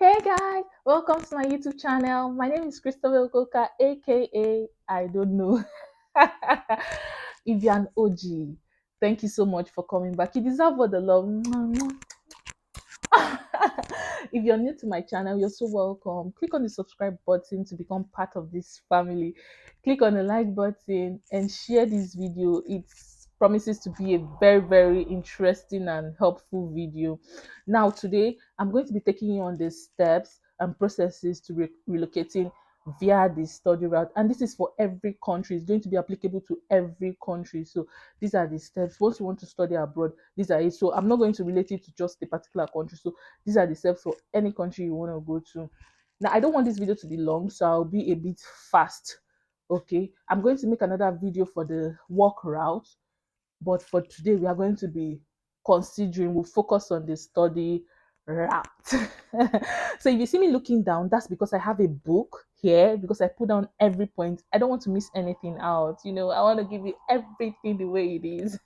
Hey guys, welcome to my YouTube channel. My name is Christopher Okoka, aka I don't know. If you're an OG, thank you so much for coming back. You deserve all the love. If you're new to my channel, you're so welcome. Click on the subscribe button to become part of this family. Click on the like button and share this video. It promises to be a very interesting and helpful video. Now, today I'm going to be taking you on the steps and processes to relocating via the study route, and this is for every country. It's going to be applicable to every country. So these are the steps once you want to study abroad. These are it. So I'm not going to relate it to just a particular country. So these are the steps for any country you want to go to. Now, I don't want this video to be long, so I'll be a bit fast. Okay, I'm going to make another video for the work route, but for today we are going to be considering, we'll focus on the study route. So if you see me looking down, that's because I have a book here, because I put down every point. I don't want to miss anything out. I want to give you everything the way it is.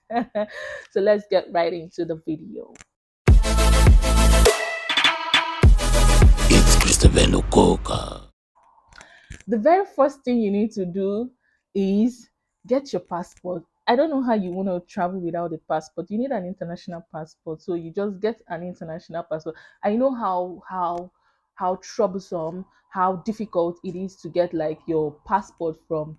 So let's get right into the video. It's Christopher Okoka. The very first thing you need to do is get your passport. I don't know how you want to travel without a passport. You need an international passport, so you just get an international passport. I know how troublesome, how difficult it is to get like your passport from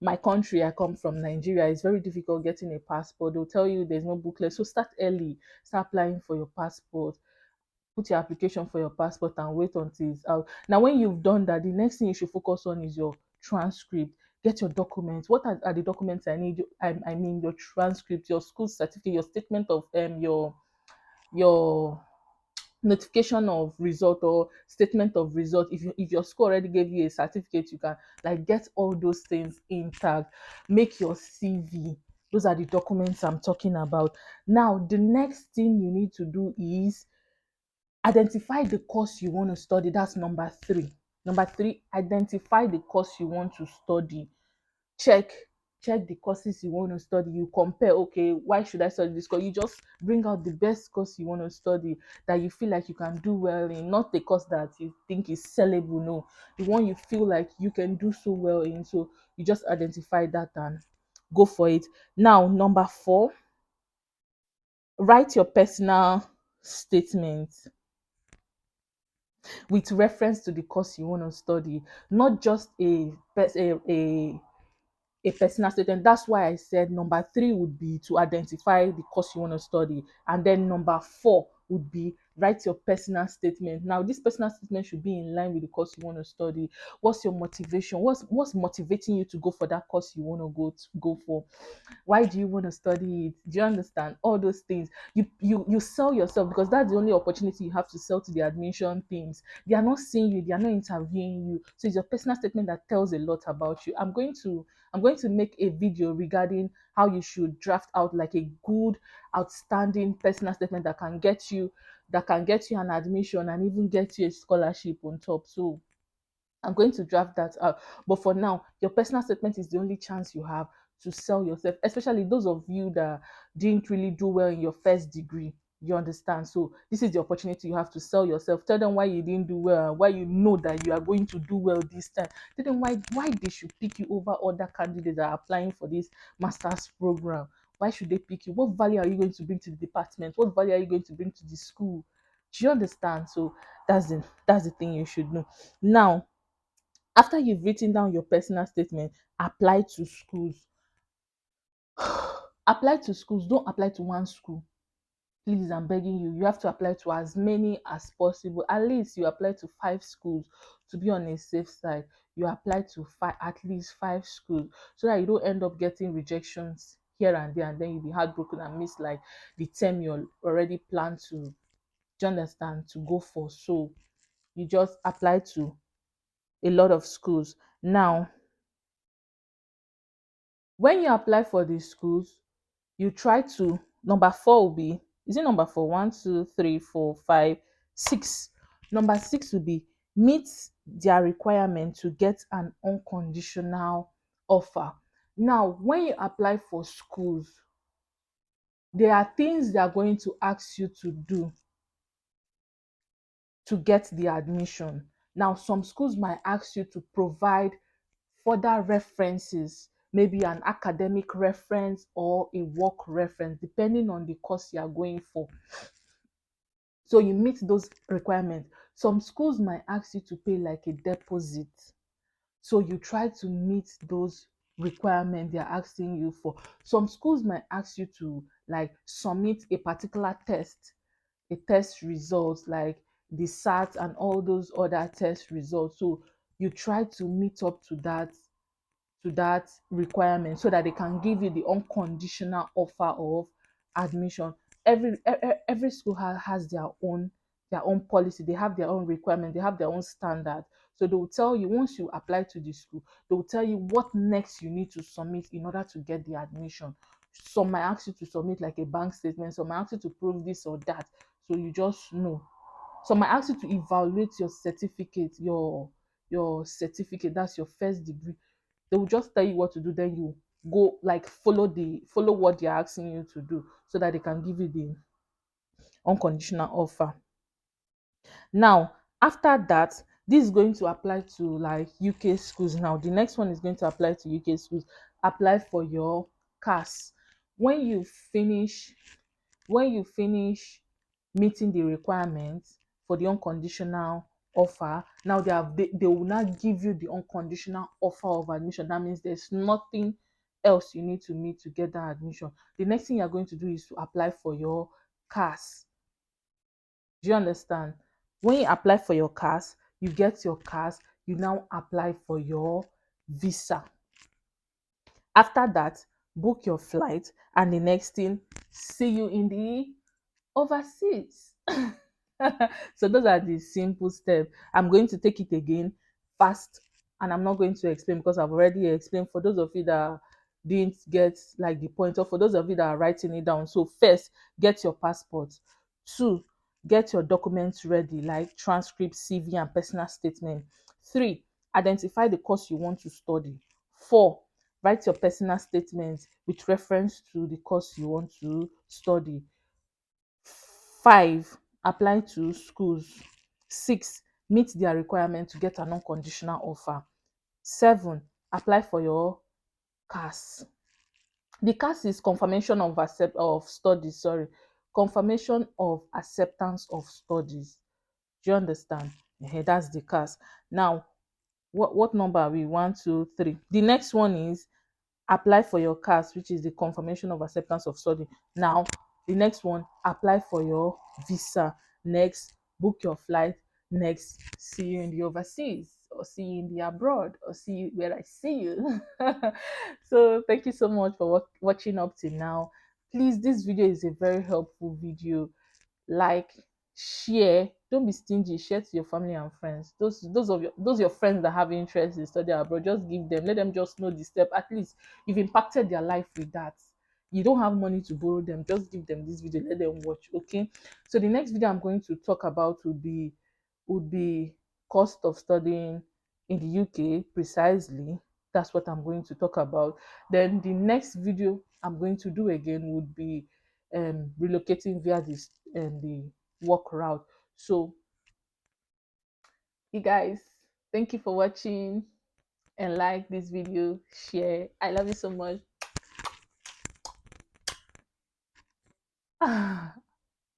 my country. I come from Nigeria. It's very difficult getting a passport. They'll tell you there's no booklet, so start early. Start applying for your passport. Put your application for your passport and wait until it's out. Now, when you've done that, the next thing you should focus on is your transcript. Get your documents. What are the documents I need? I mean, your transcript, your school certificate, your statement of your notification of result or statement of result. If your school already gave you a certificate, you can like get all those things intact. Make your CV. Those are the documents I'm talking about. Now, the next thing you need to do is identify the course you want to study. That's number three. Number three, identify the course you want to study. Check check the courses you want to study. You compare, okay, why should I study this course? You just bring out the best course you want to study, that you feel like you can do well in, not the course that you think is sellable. No, the one you feel like you can do so well in. So you just identify that and go for it. Now, number four, write your personal statement with reference to the course you want to study, not just a personal statement. That's why I said number three would be to identify the course you want to study, and then number four would be write your personal statement. Now, this personal statement should be in line with the course you want to study. What's your motivation? What's motivating you to go for that course you want to go for? Why do you want to study it? Do you understand all those things? You sell yourself, because that's the only opportunity you have to sell to the admission teams. They are not seeing you, they are not interviewing you, so it's your personal statement that tells a lot about you. I'm going to make a video regarding how you should draft out like a good, outstanding personal statement that can get you an admission and even get you a scholarship on top. So I'm going to draft that out. But for now, your personal statement is the only chance you have to sell yourself, especially those of you that didn't really do well in your first degree. You understand? So this is the opportunity you have to sell yourself. Tell them why you didn't do well and why you know that you are going to do well this time. Tell them why they should pick you over other candidates that are applying for this master's program. Why should they pick you? What value are you going to bring to the department? What value are you going to bring to the school? Do you understand? So that's the thing you should know. Now, after you've written down your personal statement, apply to schools. Apply to schools. Don't apply to one school. Please, I'm begging you. You have to apply to as many as possible. At least you apply to 5 schools to be on a safe side. You apply to at least 5 schools, so that you don't end up getting rejections here and there, and then you'll be heartbroken and miss like the term you're already planned to, do you understand, to go for. So you just apply to a lot of schools. Now, when you apply for the schools, you try to, number four will be, is it number four? One, two, three, four, five, six. Number six will be meet their requirement to get an unconditional offer. Now, when you apply for schools, there are things they are going to ask you to do to get the admission. Now, some schools might ask you to provide further references, maybe an academic reference or a work reference, depending on the course you are going for. So you meet those requirements. Some schools might ask you to pay like a deposit. So you try to meet those requirements they're asking you for. Some schools might ask you to like submit a particular test, a test results like the SAT and all those other test results. So you try to meet up to that requirement so that they can give you the unconditional offer of admission. Every school has their own policy, they have their own requirement, they have their own standard. So they will tell you once you apply to the school, they will tell you what next you need to submit in order to get the admission. Some might ask you to submit like a bank statement, some might ask you to prove this or that. So you just know. Some might ask you to evaluate your certificate, your certificate, that's your first degree. They will just tell you what to do, then you go like follow what they're asking you to do so that they can give you the unconditional offer. Now, after that, this is going to apply to like UK schools. Now the next one is going to apply to UK schools. Apply for your CAS. when you finish when you finish meeting the requirements for the unconditional offer, now they will not give you the unconditional offer of admission. That means there's nothing else you need to meet to get that admission. The next thing you're going to do is to apply for your CAS. Do you understand? When you apply for your CAS, you get your CAS, you now apply for your visa. After that, book your flight, and the next thing, see you in the overseas. So those are the simple steps. I'm going to take it again fast, and I'm not going to explain because I've already explained for those of you that didn't get like the point, or for those of you that are writing it down. So first, get your passport. Two, get your documents ready like transcript, CV and personal statement. Three, identify the course you want to study. Four, write your personal statement with reference to the course you want to study. Five, apply to schools. Six, meet their requirement to get an unconditional offer. Seven, apply for your CAS. The CAS is confirmation of acceptance of studies. Do you understand? That's the CAS. Now, what number are we? One, two, three. The next one is apply for your CAS, which is the confirmation of acceptance of study. Now, the next one, apply for your visa. Next, book your flight. Next, see you in the overseas, or see you in the abroad, or see you where I see you. So thank you so much for watching up till now. Please, this video is a very helpful video. Like, share, don't be stingy, share to your family and friends. Those your friends that have interest in study abroad, just give them, let them just know the step. At least you've impacted their life with that. You don't have money to borrow them, just give them this video, let them watch. Okay, so the next video I'm going to talk about would be cost of studying in the UK precisely. That's what I'm going to talk about. Then the next video I'm going to do again would be relocating via the work route. So you guys, thank you for watching, and like this video, share. I love you so much.